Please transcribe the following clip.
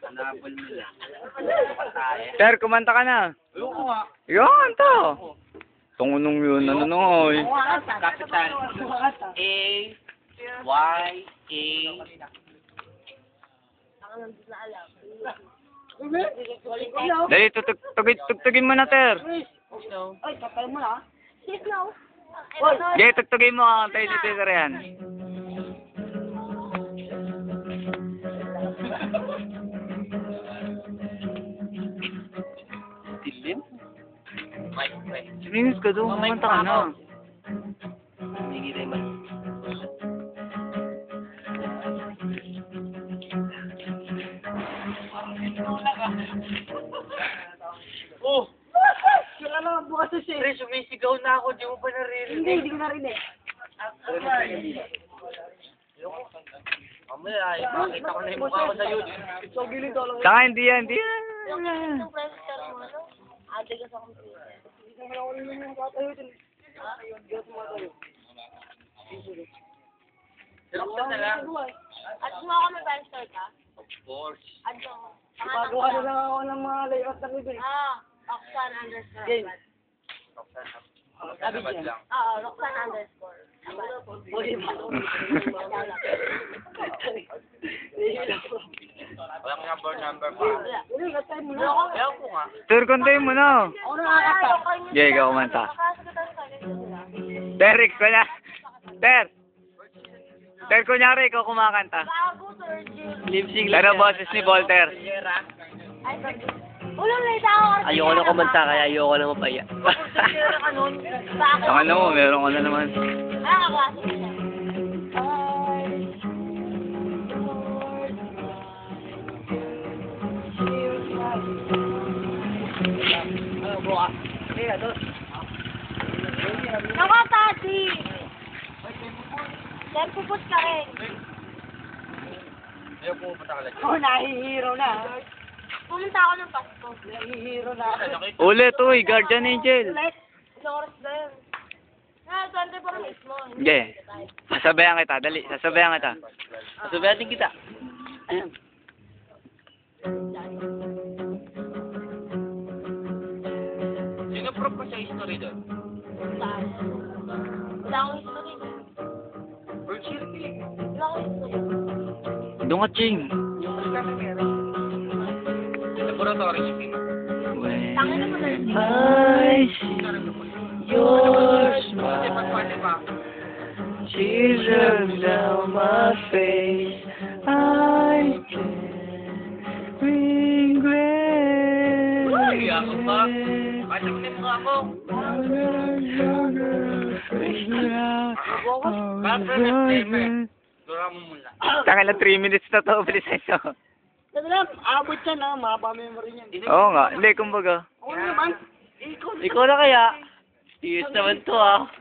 Nabol mo lang. Ter, kumanta ka na. Ayoko nga. Yan, to. Tungunong yun, ano na nga eh. Kapital. A, Y, A. Dali, tugtugin mo na, Ter. Ay, tatay mo na. Snow. Sige, tugtugin mo ang tayo ni Ter yan. Dilim? May. Sininis ka doon, kumanta ka na. Sige tayo man. Oh! Kaya lang, bukas na siya. Pre, sumisigaw na ako. Di mo ba naririnig? Hindi ko narinig. Mamaya, makita ko na yung mukha ko sa YouTube. So, gilid daw lang. Saka hindi yan, hindi yan. Yung pressure mo, no? Ate ka sa computer. Hindi naman ako nila yung tatayo din. Hindi ako tumatayo. Siloksan na lang. At mo ako may pressure ka? Of course. Ano? Ipagawa na lang ako ng mga layout ng iba. Roxanne underscore. Game. Sabi lang. Oo, Roxanne underscore. Walang number pa. Hindi, katay mo na. Kaya ko nga. Ter, kantayin mo na. Ako nakakata. Sige, ikaw kumanta. Ter, ko na. Ter. Ter, kunyari, ikaw kumakanta. Bago, Sir Jill. Lip-sync lang. Pero boses ni Volter. Ay, Sir Jill. Ulang late ako. Ayoko na kumanta kaya ayoko na mapaya. Bakit? Saka na mo, meron ka na naman. Nakakaklase siya. Ako, Tati! Then, pupus ka rin. Ayaw po pumunta ka lang. Ako nahihiro na. Pumunta ako ng Pasko. Nahihiro na. Ulit, uy, Guardian Angel. Ilang oras ba yun? Sunday pa rin mismo. Sige. Sasabayan kita, dali. Sasabayan kita. Sabihan din kita. Ayan. Sino prop pa sa history doon? Wala akong history. World Series. Wala akong history. Doon ka, Ching. Yung Oscar na meron. Laboratory si Pima. Tangin na mo na. I see your Kasi pagpati pa. Jesus down my face, I can regret. Uy, ako ba? Pasok na mo ako. Dura mo muna. Taka na 3 minutes na to, bilis ito. Kasi lang, abot siya na, mahaba memory niyan. Oo nga, hindi, kumbaga. Ako naman. Ikaw na kaya? Tiyos naman to ah.